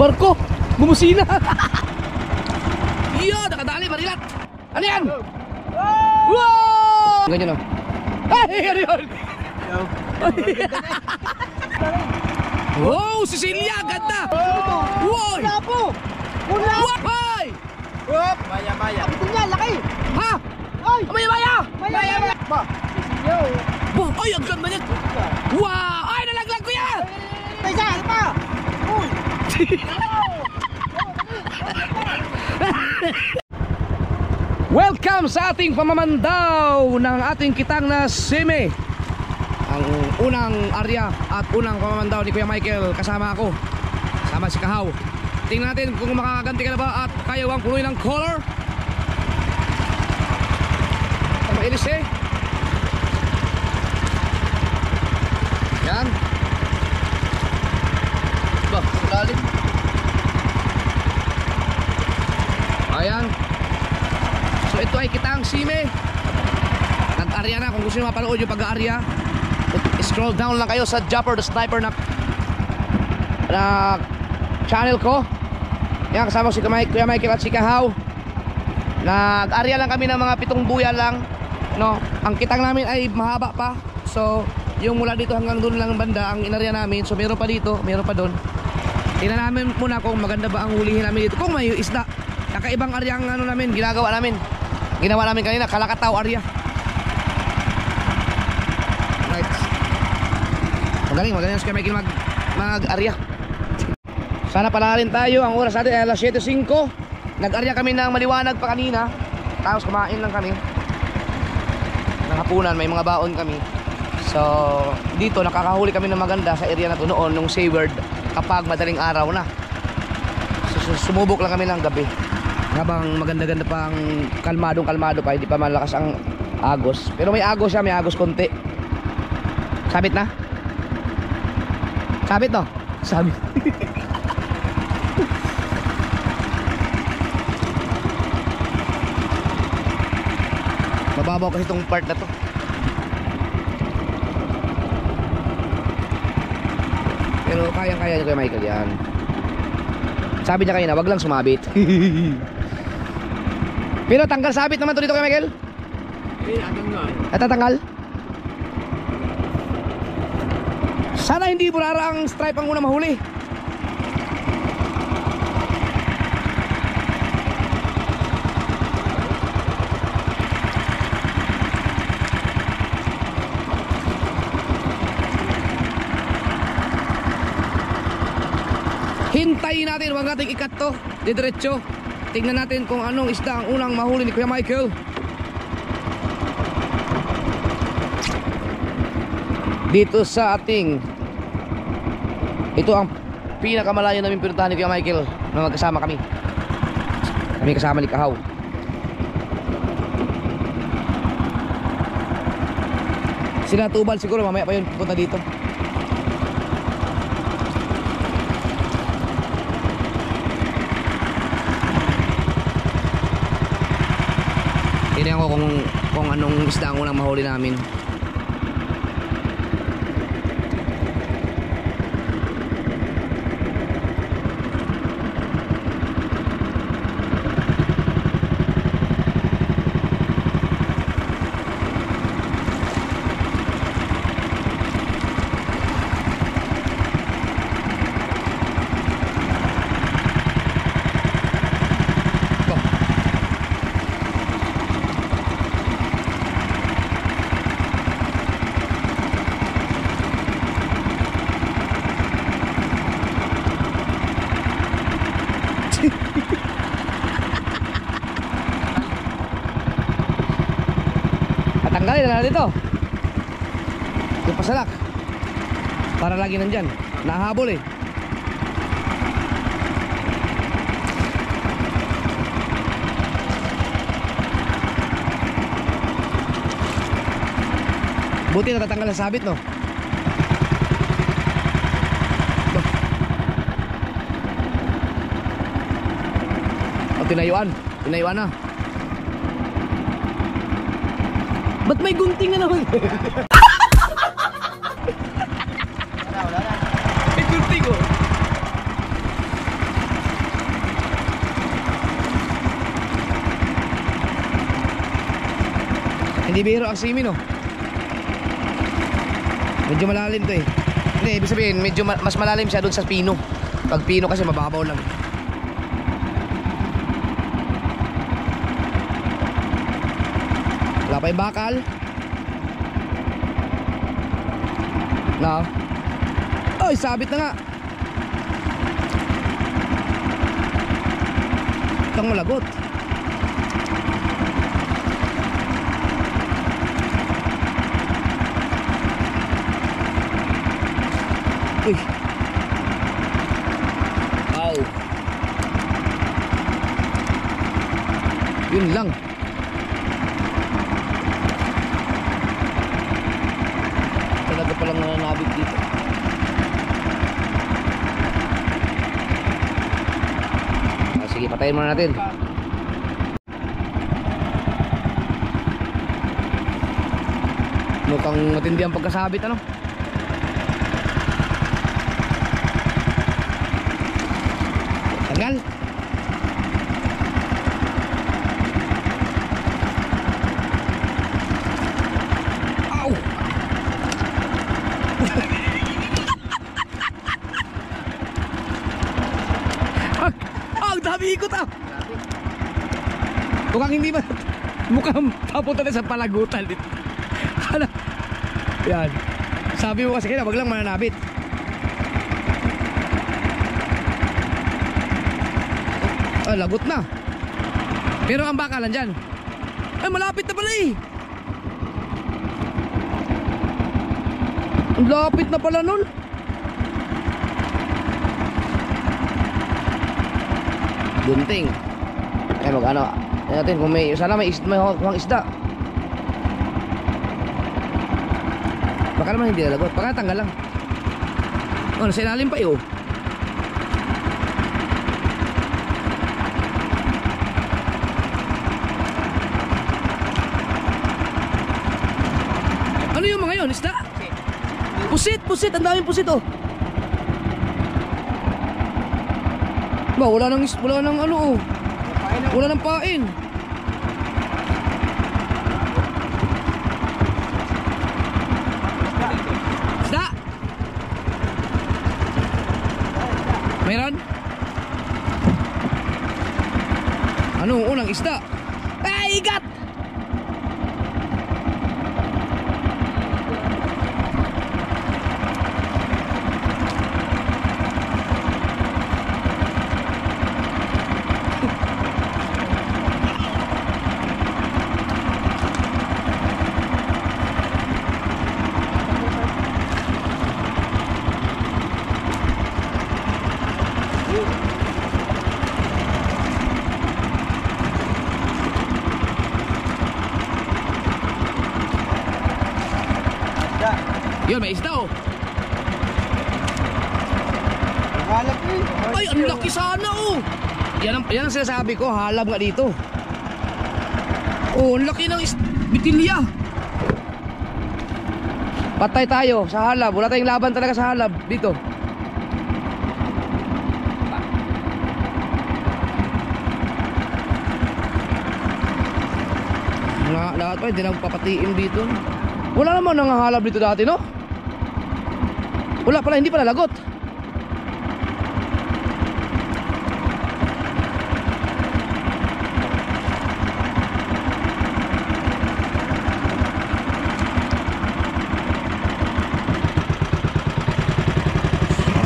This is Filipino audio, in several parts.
Barko! Bumusina! Iyo! Nakadali, marilat! Ano yan? Wow! Ganyan o. Ay! Ano yun? Wow! Cecilia! Ganda! Wow! Wala po! Wala! Ay! Maya! Ito niya, laki! Ha? Ay! Maya! Maya! Ba? Cecilia Wow! Ay! Ang ganda niyan! Wow! Ay! Nalaglag ko yan! Isa! Ano pa? Uy! Welcome sa ating pamamandaw ng ating kitang na Sime. Ang unang area at unang pamamandaw ni Kuya Michael. Kasama ako, kasama si Kahaw. Tingnan natin kung makakaganti ka na ba at kaya bang punuin ng color. Mainis eh. Yan. Ba, lalim. Ayan. So ito ay kitang Sime. Nag-area na. Kung gusto nyo mapanood yung pag-area, scroll down lang kayo sa Japper the Sniper na channel ko. Yan, kasama ko si Kuya Michael at si Kahaw. Nag-area lang kami ng mga 7 buya lang, no? Ang kitang namin ay mahaba pa. So yung mula dito hanggang doon lang banda ang inarya namin. So meron pa dito, meron pa doon. Tingnan namin muna kung maganda ba ang hulihin namin dito. Kung may isda, kakaibang area ang ano namin, ginagawa namin. Ginawa namin kanina, Kalakataw area. Right. Magaling si Kuya Michael mag-area. Sana pala rin tayo. Ang oras natin ay alas 7:05. Nag-area kami ng maliwanag pa kanina. Tapos kumain lang kami ng hapunan, may mga baon kami. So dito nakakahuli kami ng maganda sa area na to noon nung Sayward kapag madaling araw na. So, sumubok lang kami ng gabi habang maganda-ganda pang kalmadong pa, hindi pa malakas ang agos. Pero may agos siya, may agos konti. Sabit na? Sabit no? Sabit. Mababaw kasi itong part na to. Pero kayang-kaya niya Kuya Michael yan. Sabi niya kanina, wag lang sumabit. Pero tanggal sabit naman to dito Kuya Michael? Natatanggal? Sana hindi burara ang stripe ang unang mahuli. Hintayin natin, huwag natin ikat to diretso. Tingnan natin kung anong isda ang unang mahuli ni Kuya Michael. Dito sa ating, ito ang pinakamalayo namin pinuntahan ni Kuya Michael na magkasama kami. Kami kasama ni Kahaw. Sila Tubal siguro mamaya pa yun pupunta dito. Tingnan ko kung anong isda ang unang mahuli namin. Tanggalin na dito yung pasalak para lagi nandyan, nahabol eh. Buti natatanggal sa sabit no. O tinayuan na. Ba't may gunting na naman? Wala na. May gunting oh. Hindi biro ang simi, no? Medyo malalim to eh. Hindi, ibig sabihin, medyo mas malalim siya doon sa pino. Pag pino kasi mababaw lang. Wala pa yung bakal. Na. Ay, sabit na nga. Itang malagot. Uy. Wow. Yun lang. Talaga palang nananabit dito. Sige, patayin muna natin. Mukhang matindi ang pagkasabit, ano? Tagal. Ow! Ang dami ikot ah! Mukhang hindi ba? Mukhang papunta na sa palagutan dito. Ano? Yan. Sabi mo kasi kaya wag lang mananabit. Ah, lagot na. Pero ang bakalan dyan. Ay, malapit na pala eh. Ang lapit na pala nun. Gunting. Eh, mag-ano natin kung may, sana may isda. Baka naman hindi nalagot. Baka tanggal lang. Oh, nasa ilalim pa eh oh. Ano yung mga yun? Isda? Pusit! Ang daming pusit oh. Ba, wala nang ano oh. Wala nang pain. Isda? Mayroon? Ano unang isda? Ay, igat! Yun, may isda oh. Halap eh. Ay, ang laki sana oh. Yan ang sinasabi ko, halab nga dito. Oh, ang laki ng bitilya. Patay tayo sa halab. Wala tayong laban talaga sa halab dito. Lahat pa, hindi nagpapatiin dito. Wala naman nangahalab dito dati, no? Wala pala, hindi pala lagot.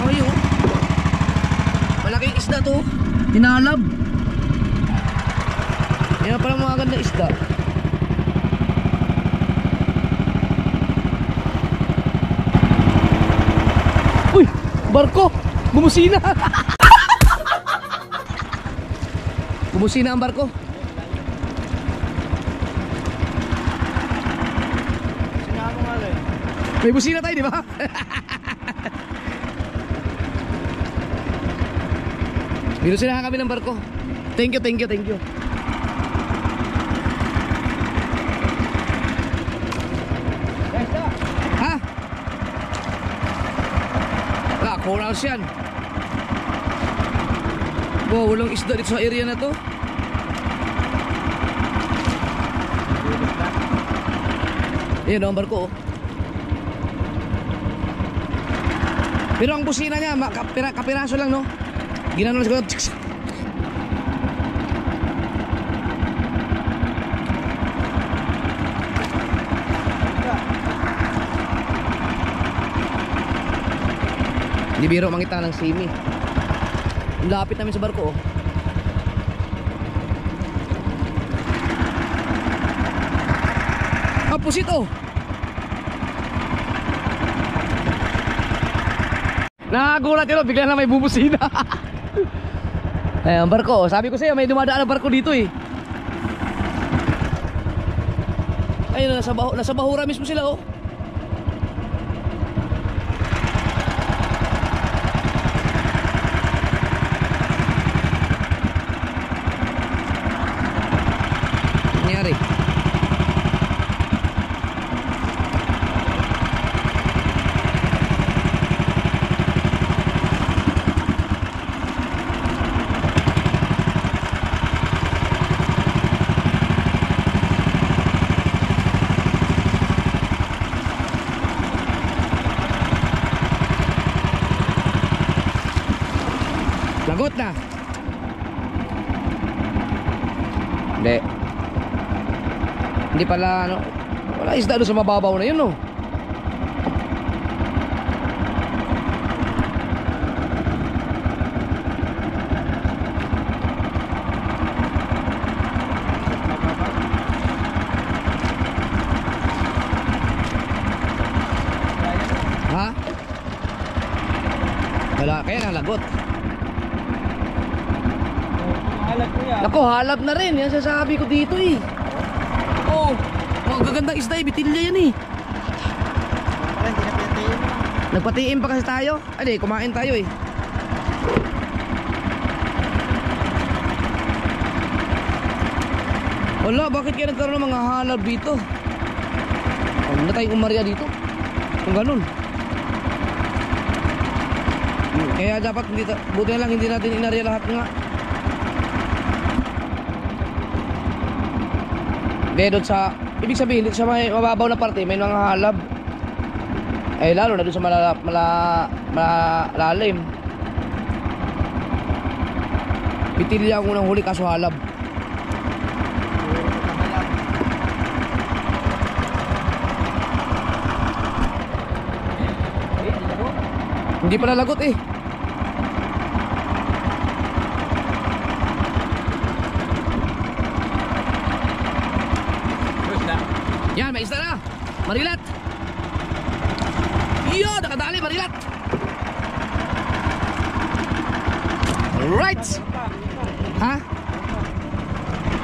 Ay, oh. Malaking isda to. Hinalab. Yan pala mga ganda isda. Barko! Bumusina! Bumusina ang barko. Sinama nga rin. May busina tayo, di ba? Binusinahan kami ng barko. Thank you. Ha? Corals yan. Wow, walang isda dito sa area na to. Ayun o, ang barko oh. Pero ang busina niya, kapiraso lang no. Ginanon lang siguro. Hindi biro mangita ng simi. Ang lapit namin sa barko oh. Ah, pusit oh. Nakagulat yun, bigla na may bubusina. Ayan, barko. Sabi ko sa'yo, may dumadaan na barko dito eh. Ayun, nasa bahura mismo sila oh. Nangyari. Lagot na. Hindi. Hindi pala ano. Wala isda doon sa mababaw na yun no. Ha? Wala, kaya nalagot. Halap ko yan. Nako, halap na rin. Yan sasabi ko dito eh. Oh, magagandang isda eh. Bitilya yan eh. Parang hindi na pinatayin. Nagpatiim pa kasi tayo. Ay, kumain tayo eh. Wala, bakit kaya nagkaroon ng mga halap dito? Huwag na tayong umarya dito. Kung ganun. Kaya dapat, buti na lang hindi natin inarya lahat nga. Hindi, doon sa, ibig sabihin, dito sa may mababaw na parte, may mga halab. Eh, lalo na doon sa malalim. Bitilya ang unang huli, kaso halab. Hindi pala lagot eh. Yan, may isda na. Marilat. Yo, nakadali, marilat. Alright. Ha?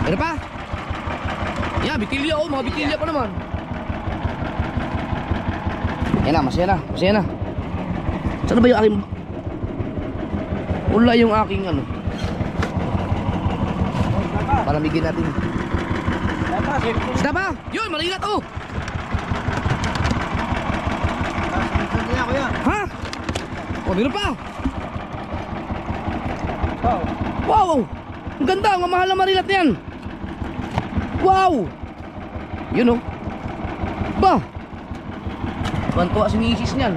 Ano pa? Yan, bitilya oh. Mga bitilya pa naman. Yan na, masaya na. Masaya na. Saan ba yung aking... Wala yung aking ano. Palamigin natin. Isda ba? Yun, marilat oh. Hindi ako yan. Ha? O, meron pa. Wow. Wow! Ang ganda, ang mamahal na marilat na yan. Wow! Yun oh. Ba? Bantuwa si misis niyan.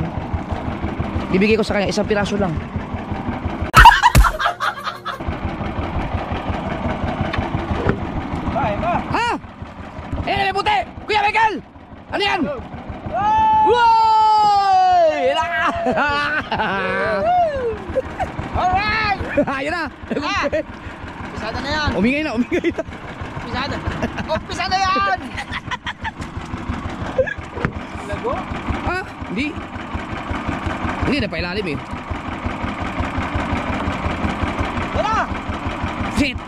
Ibigay ko sa kanya, isang piraso lang. Ha? Eh, may puti! Kuya Michael! Ano yan? Wow! Alright! Ayun na! Pisada na yan. Umingay na, umingay na. Pisada. Oh, pisada yan! Lago? Ha? Hindi. Hindi na pailalim eh. Wala! Shit!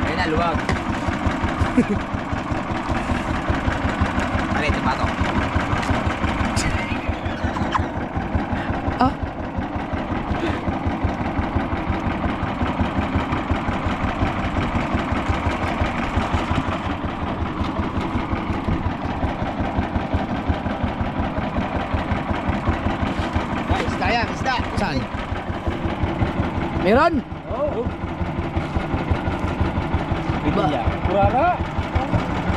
Ayun na, luwag. Ano ito ba ito? Ah? Isda yan, isda. Saan? Meron? Oo. Iba. Burara.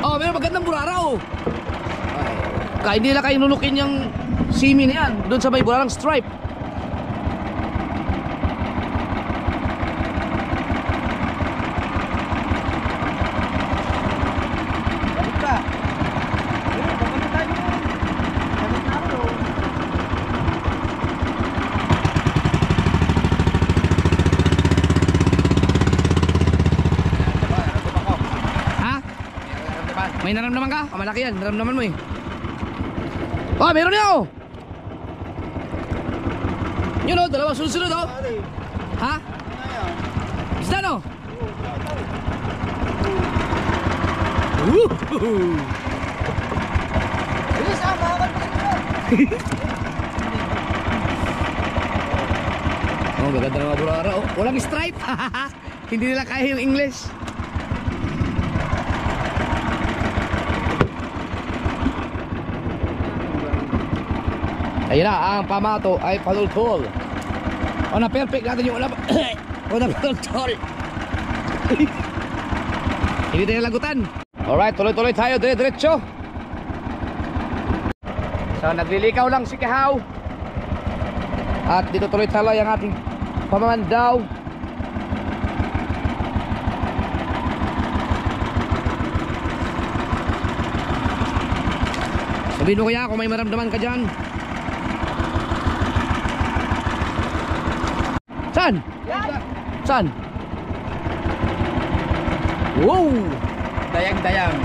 Oh, meron magandang burara oh. Kaya hindi nila kayo nunukin yung simi na yan. Doon sa may bularang stripe. Balik ka. Babalik tayo. Balik na ako. Ha? May naramdaman ka? Ah, malaki yan. Naramdaman mo eh. Oh, meron niya oh. Yun oh, dalawa sunod-sunod oh. Ha? Isda no? Bilis ah, makakal pa sila. Oh, gaganda ng mga burara oh. Walang stripe. Hindi nila kaya yung English. Ayun na, ang pamato ay palultol. O na perfect natin yung ulam. O na palultol. Hindi tayo lagutan. Alright, tuloy-tuloy tayo, dire-diretso. So naglilikaw lang si Kahaw. At dito tuloy talay ang ating pamamandaw. Sabihin mo kaya kung may maramdaman ka dyan. Saan? Saan? Wow! Dayang-dayang.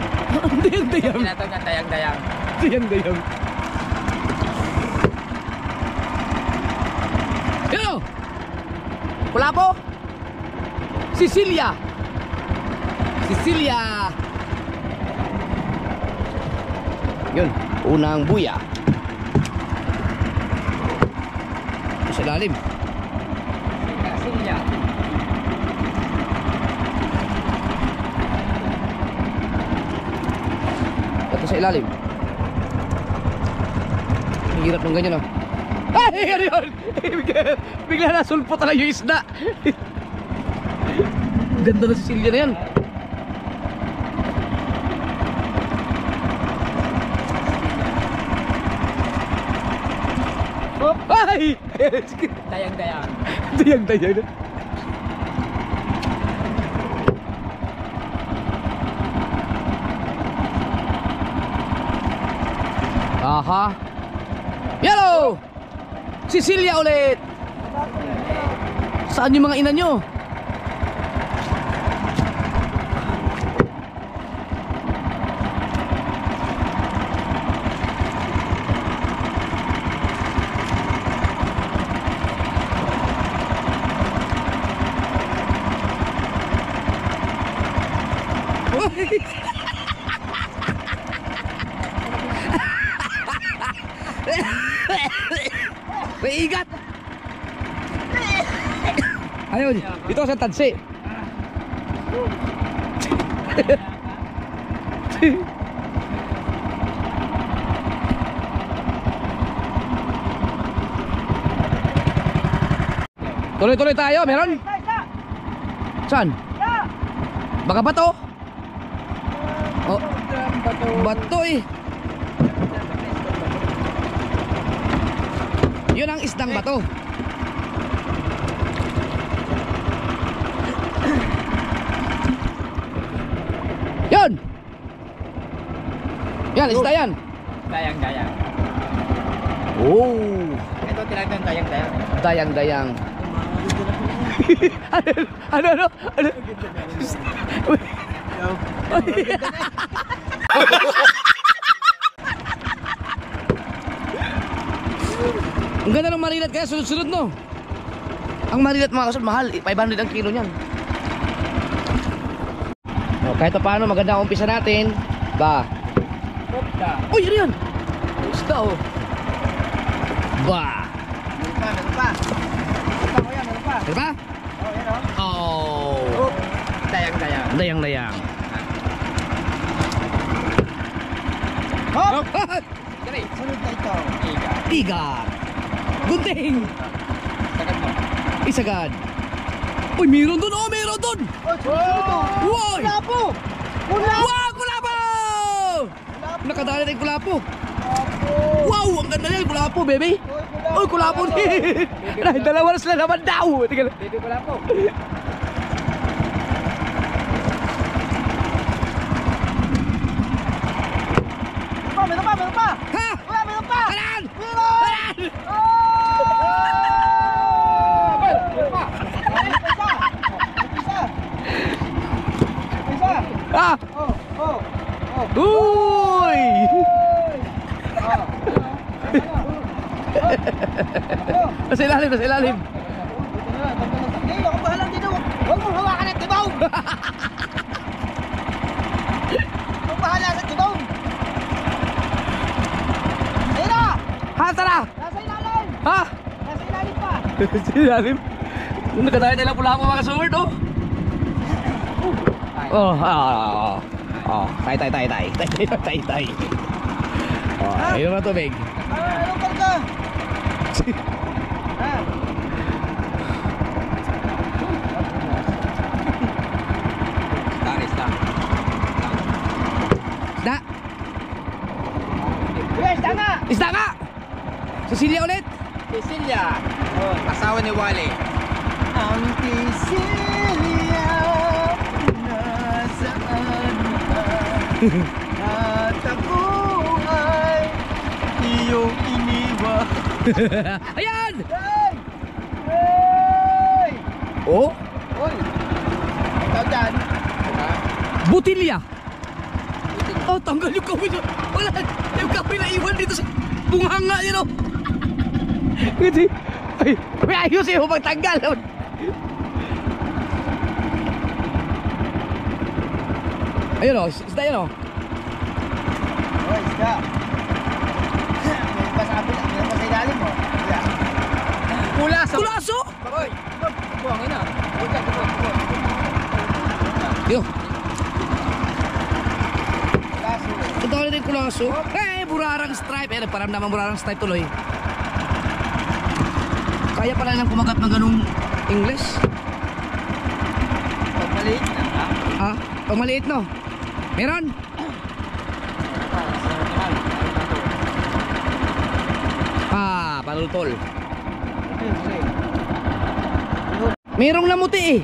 Dayang-dayang. Tinatawag na dayang-dayang. Dayang-dayang. Yan o! Wala po? Sicilia! Sicilia! Yun, unang buya. Sa lalim. Silya. Ito sa ilalim. Ang hirap ng ganyan oh. Ay! Ano yun? Bigla na sulpo talaga yung isda. Ganda na Sicilia na yan. Ay! Dayang-dayang. Dayang-dayang na. Aha. Yellow! Sicilia ulit! Saan yung mga ina nyo? May igat. Ayun, ito sa tansi. Tuloy-tuloy tayo, meron? Saan? Baka bato? Oh, bato eh. Yun ang isdang bato. Yun! Yan, isda yan. Dayang-dayang. Oh, Ito tinatawag dayang-dayang. dayang-dayang. Ano? Ang ganda ng marilat kaya sunod-sunod no. Ang marilat mga kasod mahal, 500 ang kilo niyan. Oh, kahit pa paano maganda ang umpisa natin. Ba. Uy, yun yan. Isda oh. Ba. Meron pa. Meron pa. Diba? Oh, yan oh. Oh. Dayang-dayang. Dayang-dayang. Hop! Dali, sunod na ito. Iga. Igat. Gunting. Sagad mo. Isagad. Uy, meron dun. Oh, meron dun. Uy. Kulapo! Wow, kulapo! Nakadali na yung kulapo. Wow, ang ganda niyan, kulapo, baby. Uy, kulapo din. Dalawa na sila naman daw. Tingnan. Baby ko lang po. Meron pa! Ha? Kuya, meron pa! Kanan! Meron! Isa! Ah! Oh! Uy! Nasa ilalim, nasa ilalim. Hindi, ako bahala dito. Huwag mong hawakan ang tibaw! Huwag bahala sa tibaw! Ayun na! Ha, tara! Nasa ilalim! Ha? Nasa ilalim pa! Nasa ilalim. Nagkatayo tayo lang pula mo mga sword, oh. Tay. Oh, ayun naman tubig. Anong karga? Ha? Isda. Isda! Kuya, isda nga! Isda nga! Cecilia ulit! Cecilia. Asawa ni Wally. Ang Cecilia, nasaan ka? At ako ay iyong iniwan. Ayan! Hey! Hey! Oh? Hoy! Ikaw dyan. Butilya! Oh, tanggal yung kawin. Wala! Yung kawin na iwan dito sa bunghanga niya, no? Kasi, ay, may ayos yung magtanggal. Ayun, o, isda yan, o. Oh, isda. Meron pa sa kabila. Meron pa sa ilalim mo. Yeah. Kulaso. Kulaso! Hoy. Buwangin na. Buwang. Yo, Kaso. ito ulit yung kulaso. Eh, burarang stripe. Eh, nagparamdaman burarang stripe tuloy. Kaya pala nang kumagat ng ganung English. Pag maliit na. Ha? Pag maliit, no? Meron? Ah, panultol. Merong namuti eh.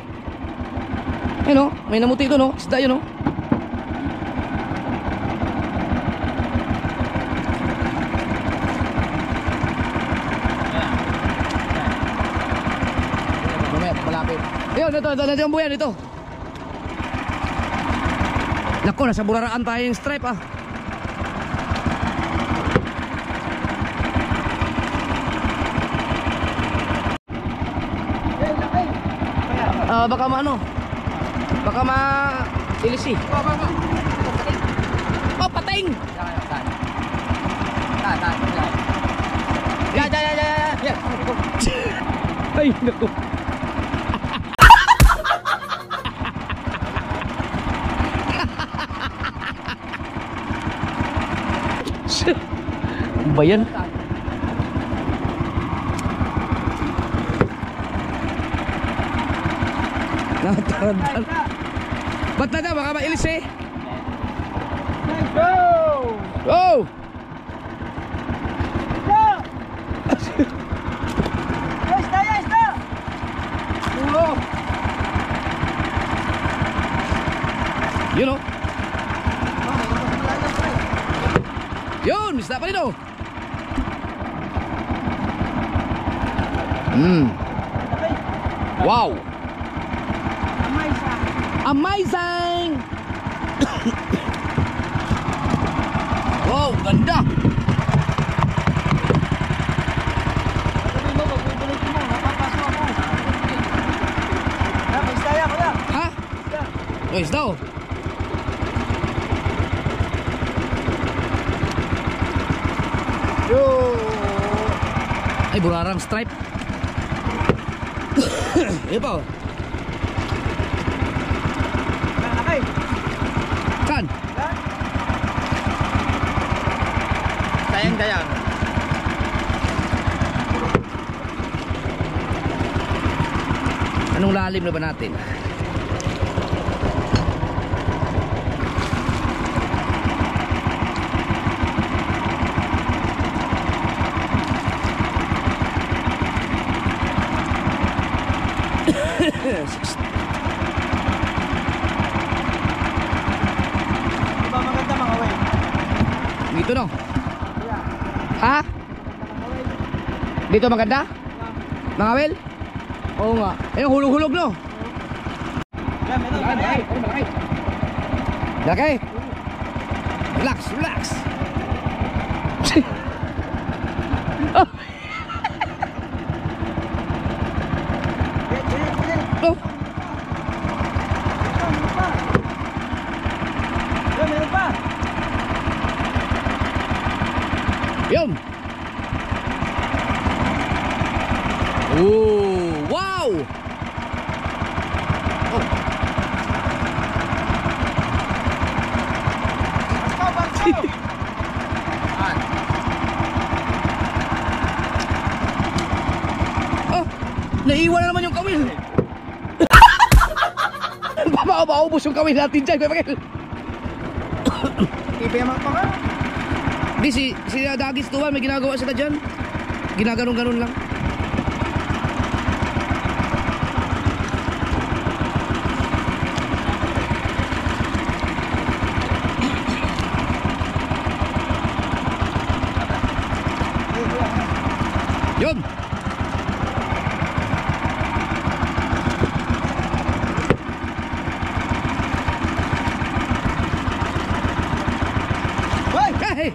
Ayun, oh, may namuti doon, oh. Isda yun, oh. Mamaya, malapit. Ayun, ito yung buyan, ito. Nako, nasa buraraan tayo yung stripe, ah. Baka maano? Baka ilisi. Oh, pating! Ya. Ay, nako. Ano ba yan? Natarantan. Ba't na daw? Baka mailis eh. Go! Oh! Go! Isda! Isda! Ulo! Yun, oh. Yun! Isda pa rin, oh. Wow! Amazing! Wow, ganda! Sabi mo, pag-ubulit mo, napapaso ako. May isda yan, kuya. Ha? Isda. Oh, isda, oh. Yo! Ay, burarang stripe. Ayun pa, oh. Nakakay. Saan? Dayang. Anong lalim na ba natin? Di ba maganda mga way? Dito no. Ha? Dito maganda? Mga Will? Oo nga. Ayun, hulog-hulog no. Yan, meron. Malaki. Malaki. Relax, relax. Oh. Oh. Yan, meron pa. Yun. Oh, wow. Oh. Basko. Oh, naiwan na naman yung kawil. Maubos yung kawil natin dyan, Kuya Miguel. Ipayaman pa ka? Di si Dagis Tuwan, may ginagawa sila dyan. Ginaganon-ganon lang. Yun. Hoy! Hey!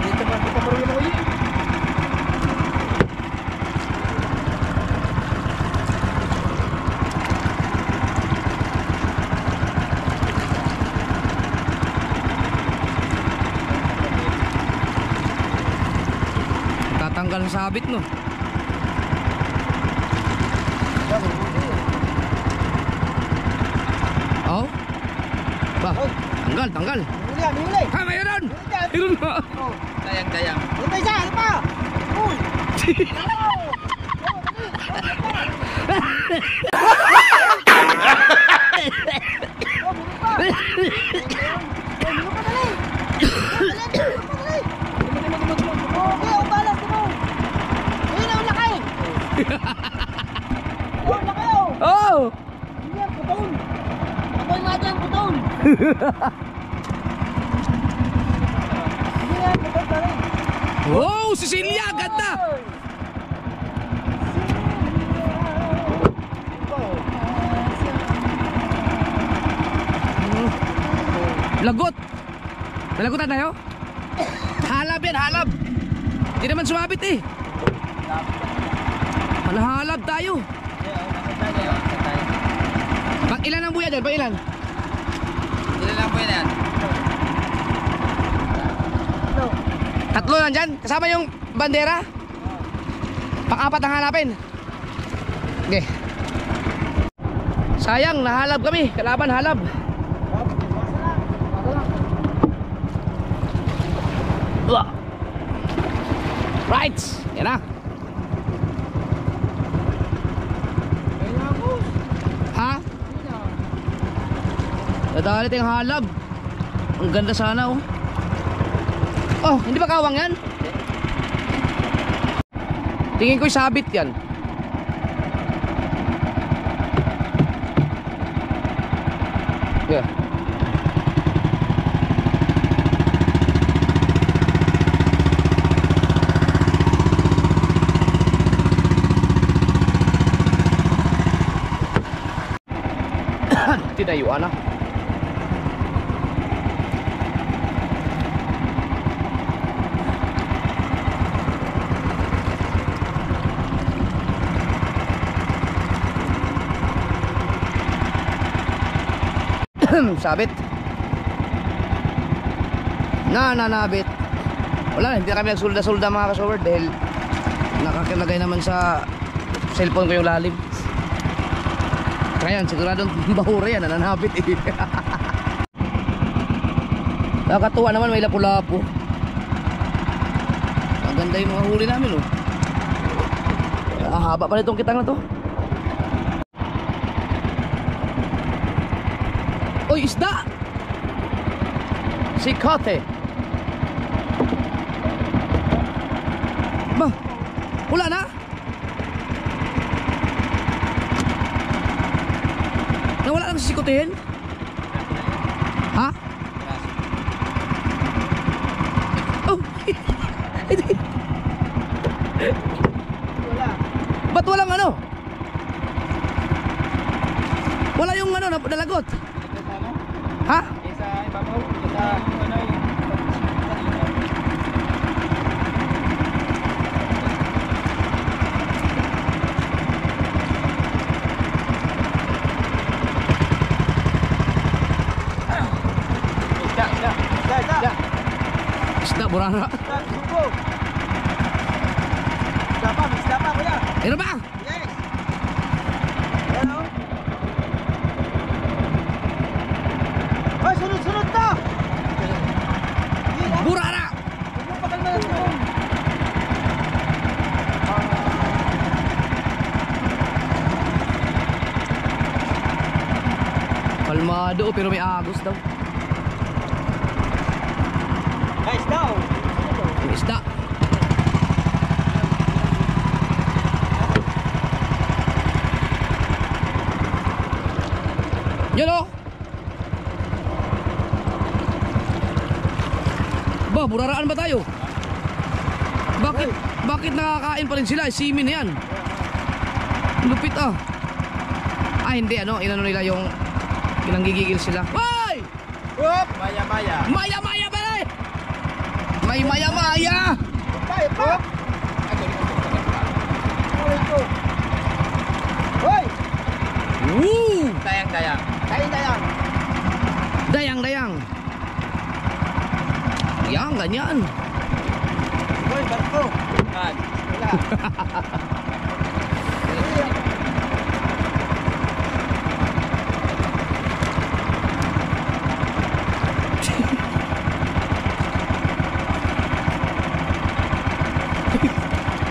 Dito pa pa rin ako yun. Tatanggal ang sabit no. Oh. Ba, tanggal, tanggal. Huli. Ha, mayroon! Dyan. Mayroon na. Oh. Dayang-dayang. Yung pa isa, ano pa? Uy! Oh! Wow, Cecilia, ganda! Lagot! Nalagutan tayo? Halab yan, halab! Hindi naman sumabit eh. Halab tayo. Pag ilan ang buya dyan? Pag ilan? Ilan lang po yan? Tatlo lang dyan? Kasama yung bandera? Pang-apat ang hanapin. Okay. Sayang, nahalab kami. Kalaban halab. Right. Yan na. Ha? Nadali tayong halab. Ang ganda sana oh. Oh, hindi ba kawang yan? Tingin ko'y sabit yan. Yeah. Tinayuan na. Sabit. Nanabit. Wala, hindi kami nagsulda-sulda mga kasower dahil nakakilagay naman sa cellphone ko yung lalim. Kaya siguradong bahura yan, nananabit eh. Nakakatuwa naman, may lapu-lapu. Maganda yung mga huli namin oh. Haba pa nitong kitang na to. Oy, isda! Sikote. Ba? Wala na? Nawala lang sisikutin? Ha? Oh! Wala. Ba't walang ano? Wala yung ano, nalagot. Ito sa ano? Ha? Sa ibabaw. Sa ano yung... Isda, burara. Isda pa, kuya. Ano ba? Yes. Ano? Ay, sunod-sunod na! Burara! Huwag mo pakalma natin yun. Kalmado pero may agos daw. Guys, daw. Yung isda. Yun o! Ba, buraraan ba tayo? Bakit nakakain pa rin sila? Simin na yan. Lupit ah. Ah, hindi ano, inano nila yung pinanggigigil sila. Hoy! Whoop! Maya-maya. Maya-maya ba eh? May maya-maya! Tayo pa! Hoy! Woo! Dayang-dayang. Dayang-dayang. Dayang-dayang. Yan, ganyan. Hoy, barko. Kan. Wala.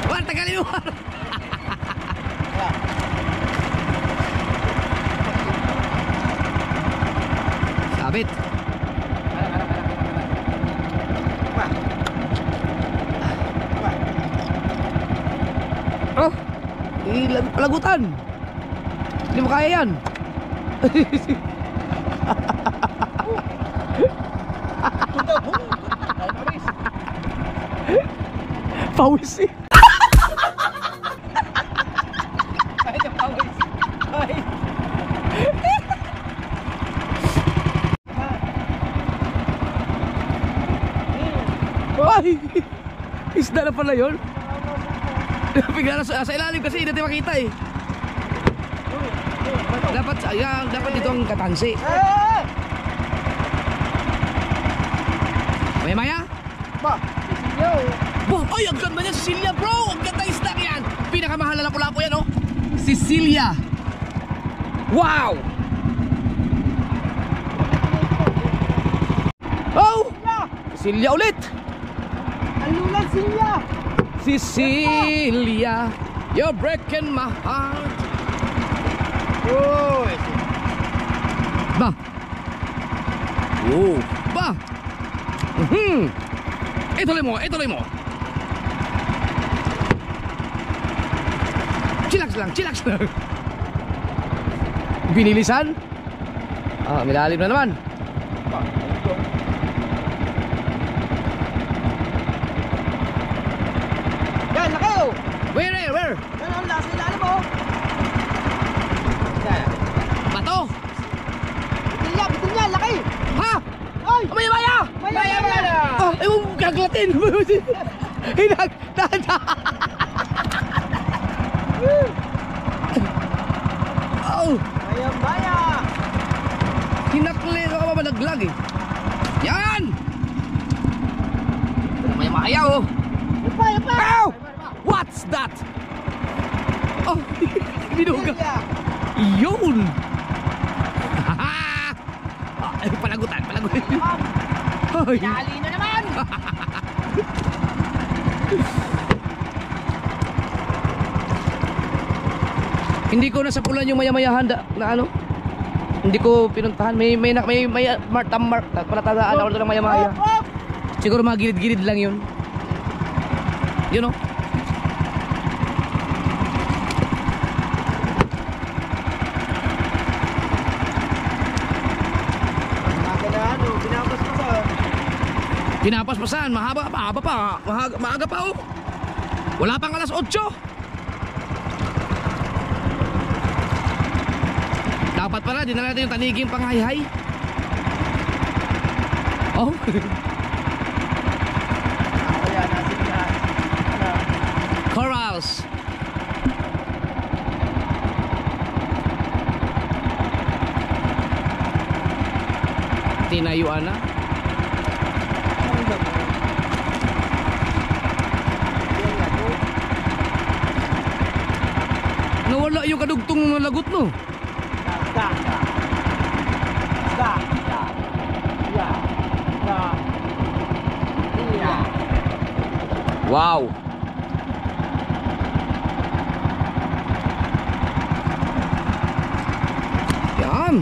Wala, tagalin mo! Sabit. Oh, palagutan. Hindi mo kaya yan. Pawis eh. Ay, napawis. Ay. Ay! Isda na pala yun. Bigla na sa ilalim kasi hindi natin makita eh. Dapat dito ang katansi. Eh! Maya-maya? Ba, isinyo. Wow, ay, ang ganda niya, Cecilia bro! Ang ganda isda yan! Pinakamahal na pula po yan, oh! Cecilia! Wow! Oh! Cecilia ulit! Alulan Silya. Cecilia, you're breaking my heart. Uy. Ba? Oh, ba? Ituloy mo, ituloy mo. Chillax lang, chillax lang. Binilisan? Ah, milalim na naman. Yan, laki oh. Where? Yan ang lasa ilalim mo. Bato? Bitin niya, laki. Ha? Ay! Maya-maya! Maya-maya! Ah, ewan mo gaglatin. Hinag, dada. Oh, Maya-maya! hinakli ka pa malaglag eh. Yan! Maya-maya oh. Yan pa! Ow! What's that? Oh, binuga. Silya! Yun! Ay, palagutan. Ay. Dali na naman! Hindi ko nasapulan yung maya-mayahan na ano. Hindi ko pinuntahan. May palatandaan ako ng maya-maya. Siguro mga gilid-gilid lang yun. Yun oh. Pinapaspasan, mahaba pa, maaga pa oh. Wala pang alas 8. Dapat pala, dinala natin yung taniging panghay-hay. Oh. Corals. Tinayuan na. Nawala yung kadugtong ng lagot no. Wow. Yan.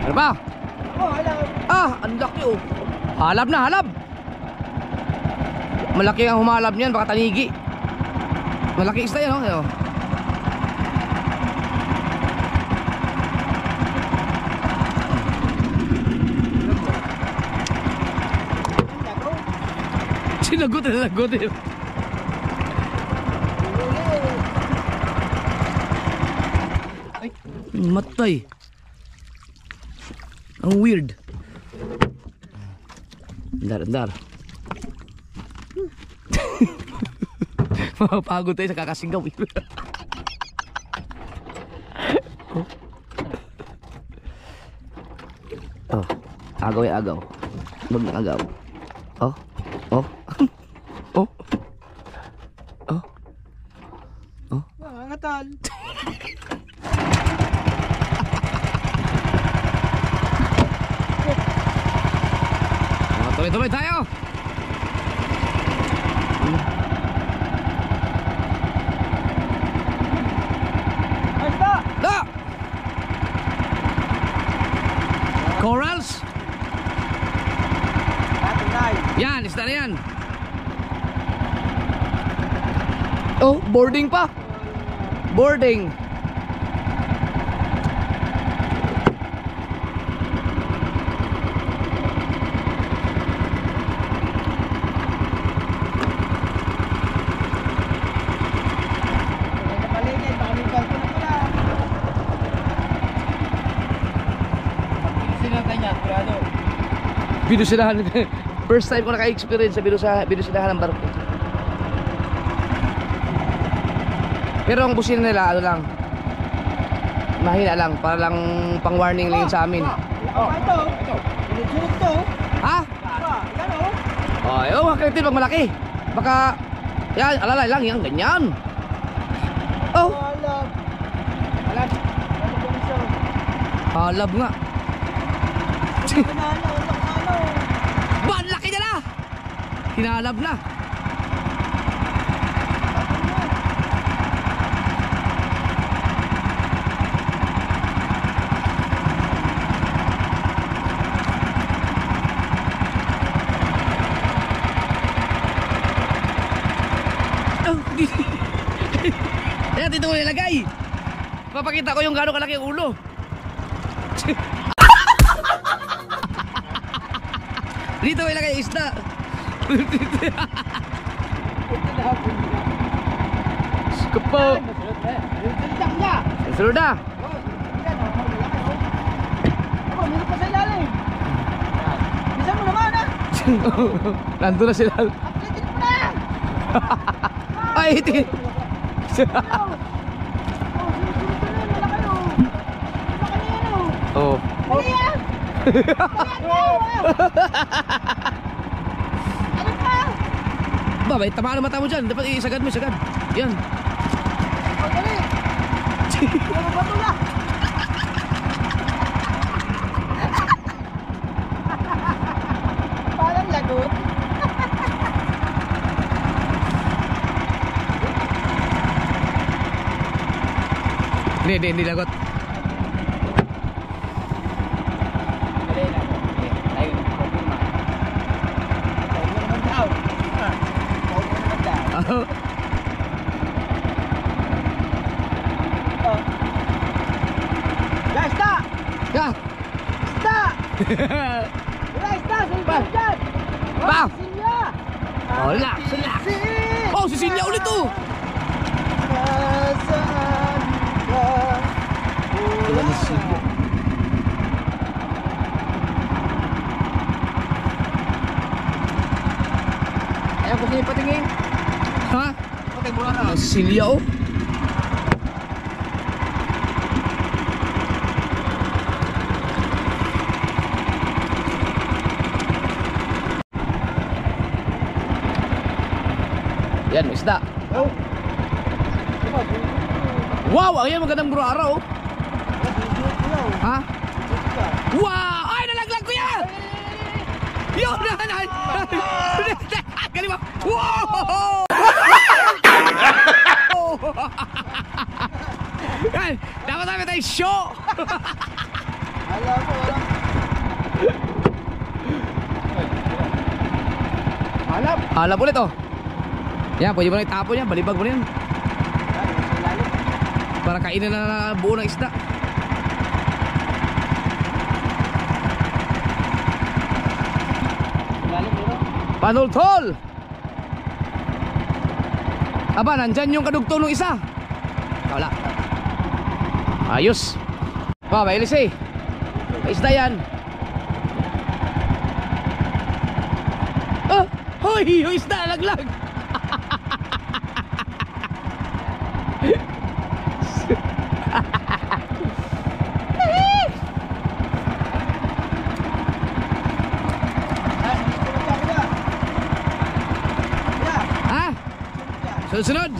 Ano ba? Ah, ang laki oh. Halab na, halab. Malaki ang humalab niyan, baka tanigi. Malaki isda yan oh. Sinagot na lagot eh. Ay, matay. Ang weird. Andar. Mapagod tayo sa kakasigaw. Oh, agaw ay agaw. Huwag na agaw. Oh. Oh. Oh. Oh. Oh. Nangangatal. Tuloy tayo. Da! Corals. Yan, isda na yan. Oh, boarding pa. Boarding. Binusilahan. First time ko naka-experience sa binusilahan ng barko. Pero ang busina nila ano lang, mahina lang, para lang pang warning lang yun sa amin. Oh, ito. Pinutulog to. Ha? Yan oh. Oh, ayaw makakalitin pag malaki. Baka yan, alalay lang yan, ganyan. Oh, Halab. halab nga. Banana. Ba, ang laki niya na. Hinalab na. Ayan, dito ko nilagay. Papakita ko yung gano'ng kalaki ang ulo. Dito ko ilagay isda. Skupo. Sunod na. Oh, meron pa sa ilalim. Bisa mo naman ah. Nandun na sila. Uplitin mo na. Ay, iti. Oh. Ano pa? Ba, may tama na mata mo dyan. Dapat isagad mo, isagad. Yan. Oh, dali. Ano ba ito na? Parang lagot. Hindi lagot. Oh. Guys, stop! Wala, isda! Pa. Dyan! Pa. Silya! Oh, relax, relax. Oh, si Silya ulit oh. Nasaan ka? Wala na si Silya. Ayaw ko sa'yo patingin. Ha? Patay mo na. Ah, si Silya oh. Yan, may isda. Oh! Wow, ayan magandang bro araw. Ha? Wow! Ay, nalaglag ko yan! Yun! Galing mo! Wow! Yan! Dapat namin tayo show! Alam ko, wala. Halap! Halap ulit oh. Yan, pwede mo na itapon yan. Balibag mo na yan. Para kainin na buo ng isda. Panultol! Aba, nandyan yung kadugtong ng isa. Wala. Ayos. Pa, may ilis eh. May isda yan. Ah! Hoy! Yung isda, laglag! Ha? Sunod-sunod.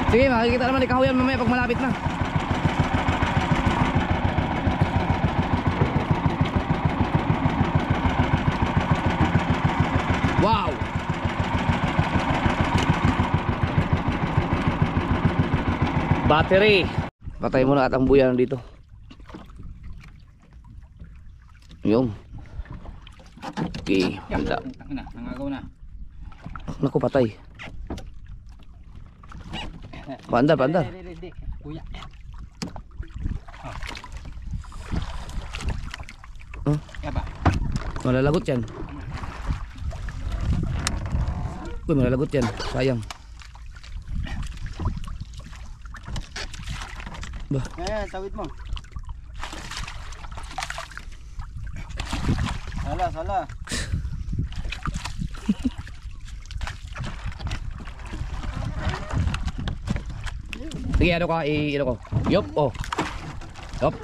Sige, makikita naman ikaw yan mamaya pag malapit na. Wow. Battery. Patay mo na at ang buyan dito. Yung. Okay, handa. Nangagaw na. Naku, patay. Pandar, pandar. Kuya. Huh? Yaba. Malalagot yan. Uy, malalagot yan. Sayang. Bah. Ayan, tawid mo. Sala, sala. Sige, ano ka, ano ko. Yup, oh. Yup.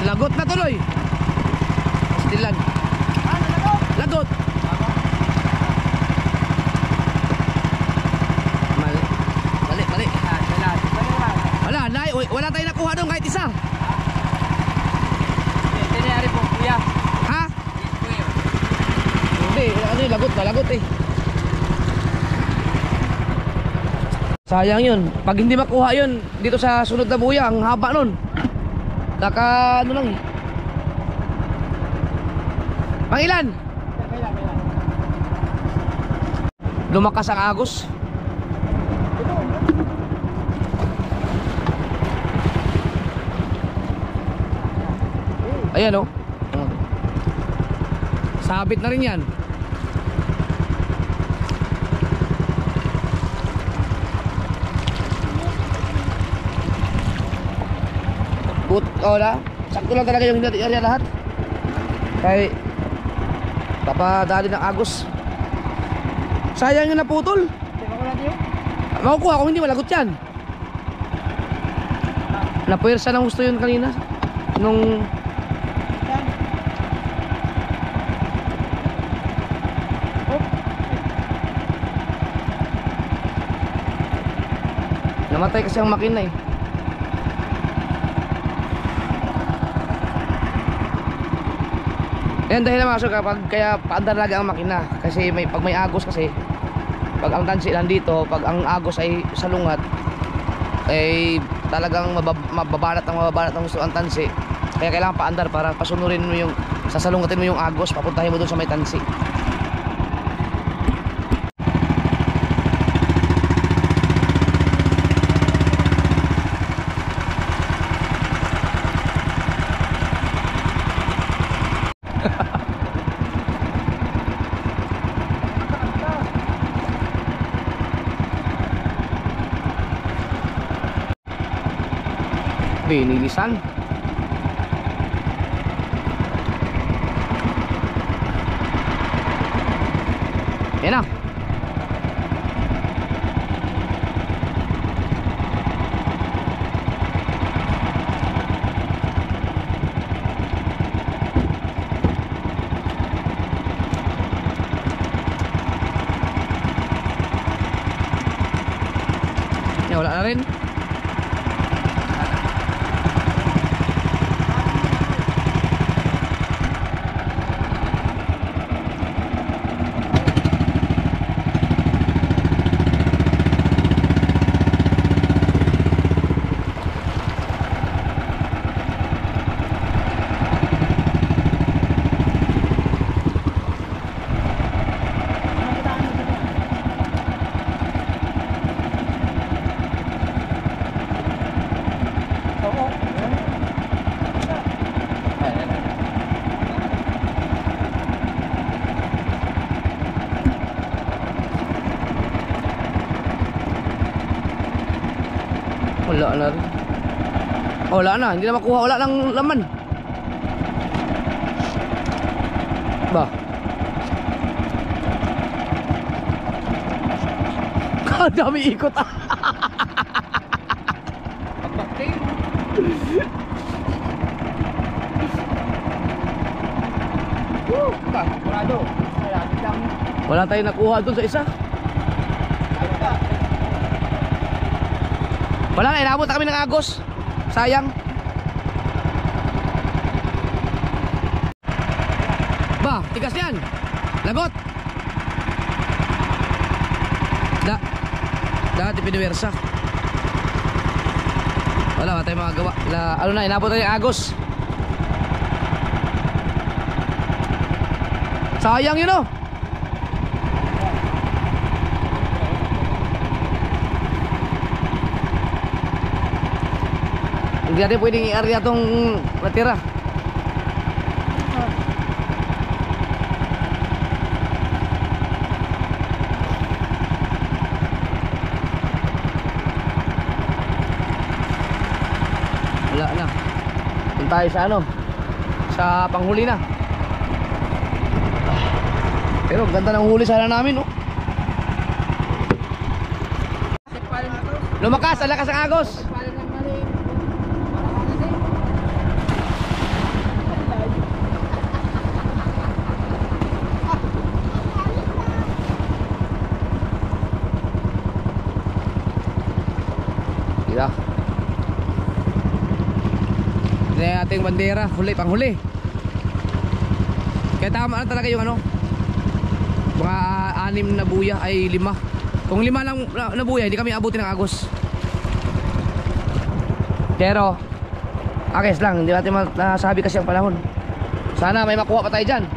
Lagot na tuloy. Stilan. Lagot. Mali, mali. Wala, wala tayong nakuha doon kahit isa. Hindi nangyari po, kuya. Ha? Kuya. Hindi, ano yung lagot, malagot eh. Sayang yun. Pag hindi makuha yun dito sa sunod na buya, ang haba nun. Naka ano lang eh. Pangilan? Lumakas ang agos. Ayan oh. Sabit na rin yan. Oh na, sakto lang talaga yung hindi area lahat. Kaya papadali ng agos. Sayang yung naputol. Makukuha kung hindi malagot yan. Napuwersa ng gusto yun kanina. Nung namatay kasi ang makina eh. Yan dahil naman kapag kaya paandar lagi ang makina kasi pag may agos kasi Pag ang tansi nandito, pag ang agos ay salungat, ay talagang mababanat ng gusto ang tansi. Kaya kailangan paandar para pasunurin mo yung, sasalungatin mo yung agos, papuntahin mo doon sa may tansi. Binilisan. Yan na. Yan, wala na rin. Wala na rin. Wala na, hindi na makuha, wala nang laman. Ba? Dami ikot ah. Pagpakting. Kurado. Wala tayong nakuha dun sa isa. Wala na, inabot na kami ng agos. Sayang. Ba, tigas yan. Lagot. Dati piniwersa. Wala tayong magagawa. Ano na, inabot na yung agos. Sayang yun oh. Hindi natin pwedeng i-area itong natira. Wala na. Punta tayo sa ano, sa panghuli na. Pero ganda ng huli sana namin, no? Lumakas, ang lakas ng agos. Ito. Ito yung ating bandera, huli, panghuli. Kaya tama na talaga yung ano, mga 6 na buya ay 5. Kung 5 lang na buya, hindi kami abutin ng agos. Pero akes lang, hindi natin masabi kasi ang panahon. Sana may makuha pa tayo dyan.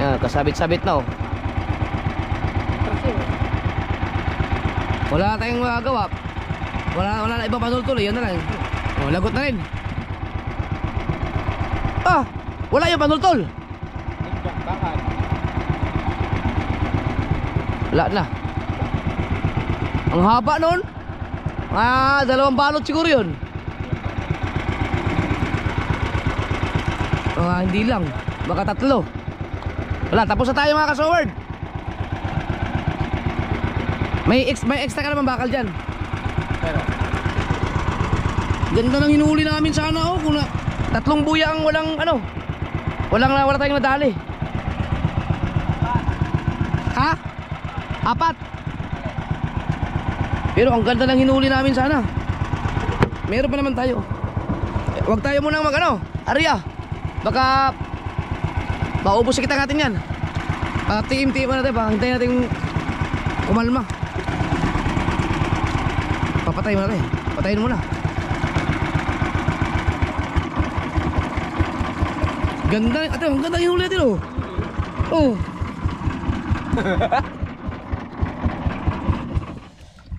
Yan, kasabit-sabit na oh. Wala tayong magagawa. Wala na iba patultuloy, yan na lang. Oh, lagot na rin. Ah, wala yung panultol. Wala na. Ang haba nun. 2 balot siguro yun. Hindi lang, baka 3. Wala, tapos na tayo mga kasoward. May extra ka naman bakal dyan. Pero ganda ng hinuli namin sana oh. Kung 3 buya ang walang ano, wala tayong nadali. Ha? 4. Pero ang ganda ng hinuli namin sana. Meron pa naman tayo. Huwag tayo munang mag ano, Arya. Baka maubos sa kita natin yan. Tiim-tiim natin pa. Hintayin natin kumalma. Papatayin mo natin. Patayin mo na. Ganda. Ate, ang ganda yung huli natin oh. Oh.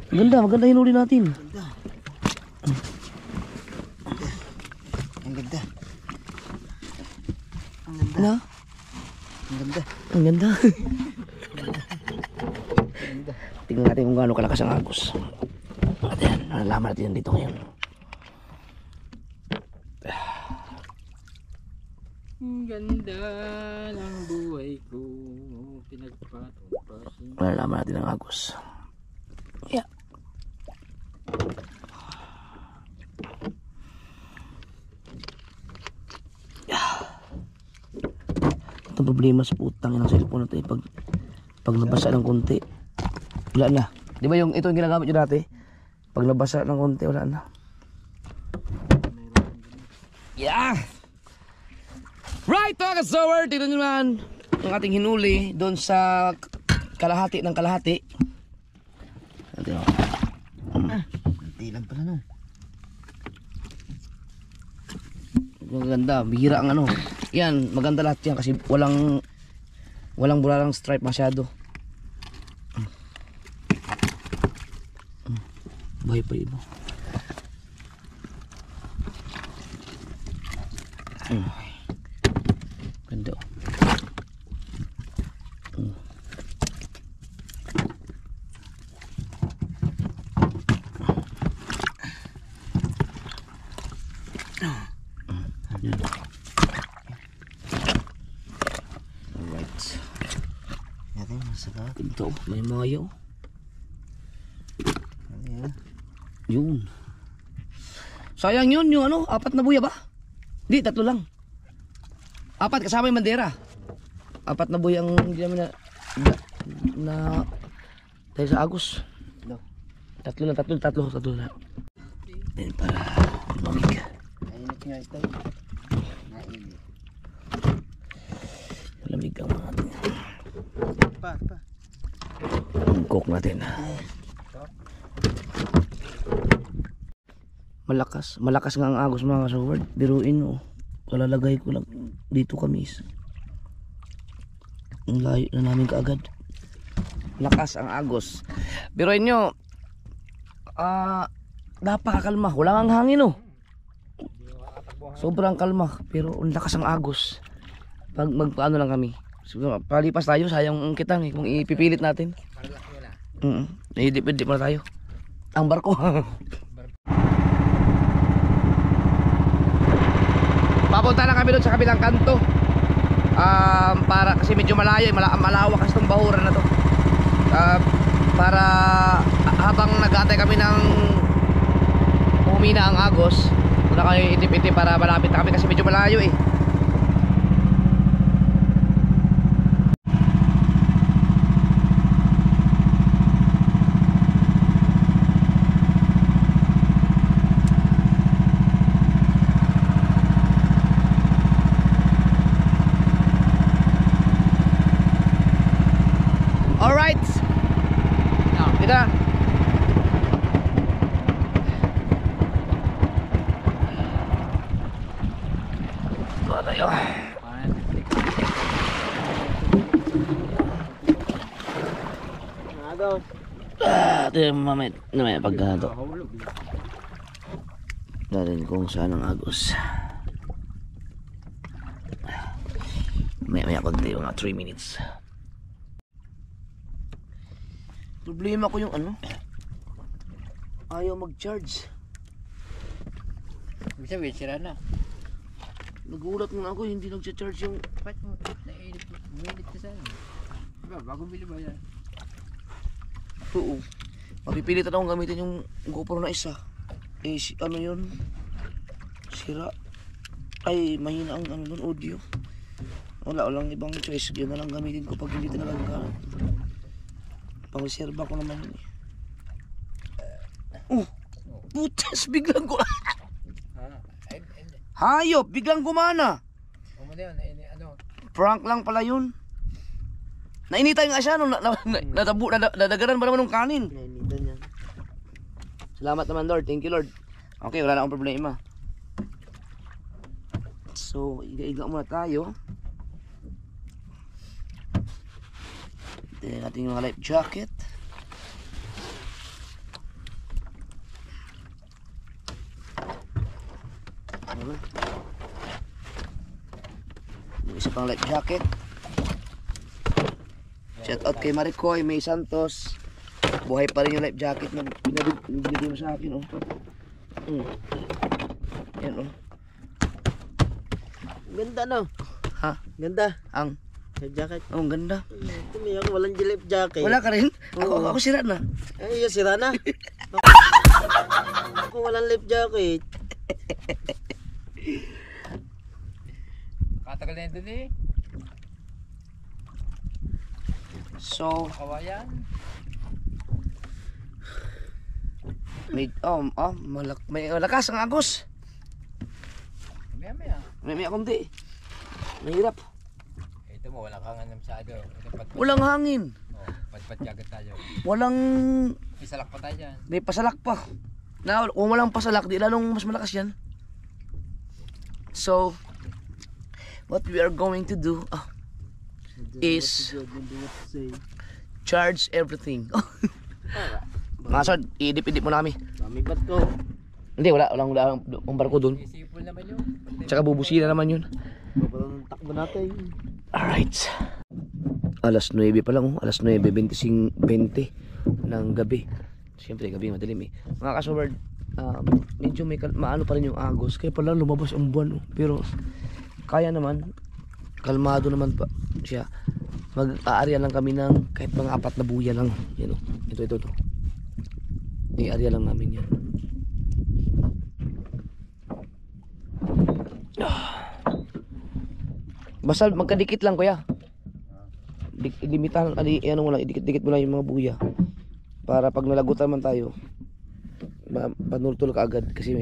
Ganda, maganda yung huli natin. Ang ganda. Na? Ang ganda. Ang ganda. Tingnan natin kung gaano kalakas ang agos. At yan, nalalaman natin yan dito ngayon. Ang ganda ng buhay ko. Pinagpatumpasin. Nalalaman natin ang agos. Yeah. Ito problema sa putang ng cellphone natin pag nabasa ng konti wala na. Di ba yung ito yung ginagamit nyo dati? Pag nabasa ng konti wala na. Yeah! Right mga kasower, tignan nyo naman ang ating hinuli doon sa kalahati ng kalahati. Ito Hindi lang pala no. maganda, bihira ang ano. Yan, maganda lahat yan kasi walang bulalang stripe masyado. Bahay pa iba. Ganda oh. Alright. Natin masarap. Ito, may mga yaw. Ayan. Yun. Sayang yun, yung ano, 4 na buya ba? Di, 3 lang. 4 kasama yung bandera. 4 na buya ang hindi namin na dahil sa Agos. No. 3 na. Then para lumamig. Mainit nga ito. Mainit. Malamig ang mga ating. Pa. Ang coke natin. Malakas nga ang Agos mga kasaward. Biruin mo. Kalalagay ko lang dito kami. Ang layo na namin kaagad. Lakas ang Agos. Biruin nyo. Napakakalma. Wala ang hangin oh. Sobrang kalma. Pero ang lakas ang Agos. Pag magpaano lang kami. Siguro, palipas tayo. Sayang ang kitang eh. Kung ipipilit natin. Idip-idip na tayo. Ang barko. Papunta na kami doon sa kabilang kanto. Para kasi medyo malayo, malawak kasi itong bahuran na to. Para habang nag-aantay kami ng humina ang Agos, wala kayo itip-itip para malapit na kami kasi medyo malayo eh. Alright. Ito na. Tuwa tayo. Agos. Ito yung mamaya pagkato. Darin kung saan ang Agos. Maya pag tayo mga 3 minutes. Problema ko yung ano, ayaw mag-charge. Bisa sira na. Nagulat nga ako, hindi nag-charge yung Ba't mo nainit ka sana? Diba, bago bili ba yan? oo. Mapipilitan akong gamitin yung GoPro na isa. Eh, ano yun? Sira. Ay, mahina ang ano dun, audio. Walang ibang choice. Yun na lang gamitin ko pag hindi talaga nagkaroon. Pang-reserva ko naman yun eh. Oh! Putas! Biglang ko! Hayop, biglang gumana. Umano yun, ano? Prank lang pala yun. Nainitay nga siya nung nadagaran ba naman ng kanin. Nainitan niya. Salamat naman Lord, thank you Lord. Okay, wala na akong problema. So, iga-iga muna tayo. Tignan natin yung mga life jacket. Yung isa pang life jacket. Shout out kay Maricoy, May Santos. Buhay pa rin yung life jacket na binigay mo sa akin, oh. Yan, oh. Ganda no? Ha? Ganda. Ang? Life jacket. Oh, ang ganda. Tumi ako walang life jacket. Wala ka rin? Oo. Ako sira na. Ay, yung sira na. Ako walang life jacket. Katagal na yun dun eh. So, Kawayan. may malakas ang agos. Maya. May konti. Mahirap. Ito mo, walang kangan ng masyado. Ito pat-pat. Walang hangin. Oh, pat-pat jagat tayo. Walang Isalak pa tayo dyan. may pasalak pa. Na kung walang pasalak, di lalong mas malakas 'yan. So, what we are going to do is charge everything. Masod, idip-idip mo namin. Mami ba't ko? Hindi, walang ang barko dun. Isipol naman yun. Tsaka bubusina naman yun. Parang takbo natin. Alright. Alas 9 pa lang, alas 9:20 ng gabi. Siyempre, gabi madilim eh. Mga kasubard, medyo may maano pa rin yung agos. Kaya pala lumabas ang buwan. Pero, kaya naman, kalmado naman pa siya. Mag-aarya lang kami ng kahit mga 4 na buya lang. Yan o. Ito. I-area lang namin yan. Basta magkadikit lang kuya. Limitahan, ano mo lang, idikit-dikit mo lang yung mga buya. Para pag nalagutan man tayo, panultol ka agad kasi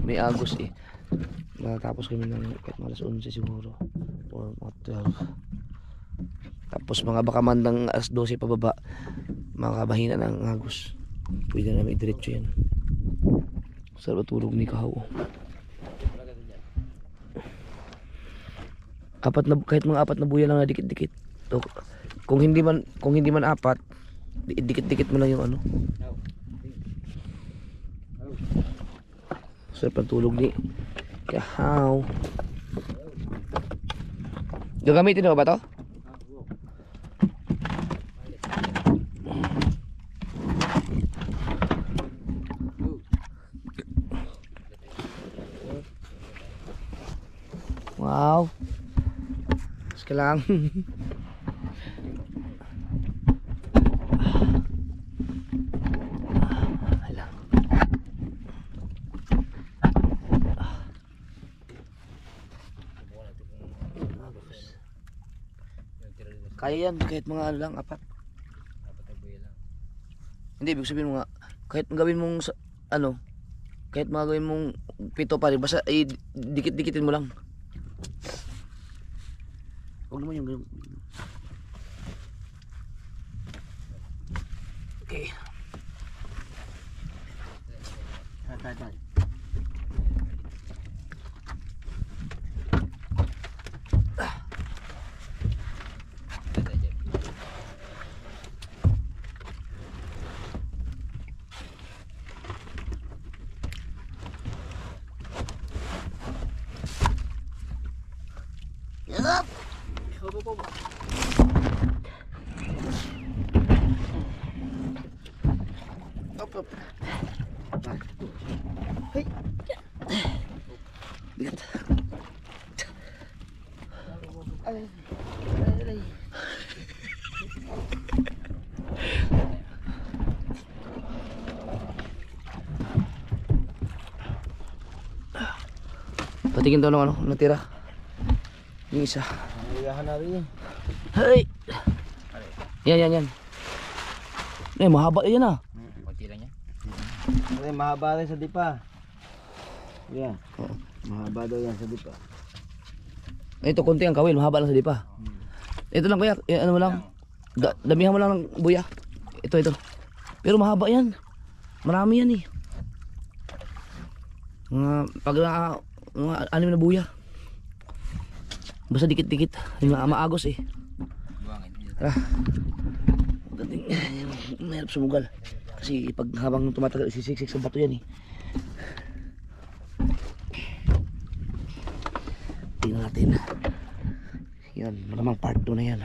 may agos eh. Natapos kami ng kahit alas 11 siguro. Or 12. Tapos mga baka mandang alas 12 pababa, makabahina ng agos. Pwede na namin i-diretso yan. Sarap tulog ni Kahaw. Kahit mga 4 na buya lang na dikit-dikit. So, kung hindi man 4, dikit-dikit mo lang yung ano. Sarap ang tulog ni Kahaw. Gagamitin mo ba to? Wow. Sige lang. Kaya yan, kahit mga ano lang, 4. Hindi, ibig sabihin mo nga, kahit gawin mong kahit mga gawin mong 7 pa rin, basta dikit-dikitin mo lang. Huwag naman yung ganun. Okay. Tatay. Yup. Up. Hey. Bigat. Ay. Patingin daw ng ano, natira. Yung isa. Naligahan na rin. Hey! Yan. Mahaba yan ah. Kunti lang yan. Ay, mahaba rin sa dipa. Yeah. Mahaba daw yan sa dipa. Ito, konti ang kawil, mahaba lang sa dipa. Ito lang kuya, ano mo lang, damihan mo lang ng buya. Ito. Pero mahaba yan. Marami yan eh. Mga anim na buya. Basta dikit-dikit. Maagos eh. Buwangin niya. Tara. Dating, mahirap sumugal. Kasi pag habang tumatagal, isisiksik sa bato yan eh. Tingnan natin. Yan, malamang part 2 na yan.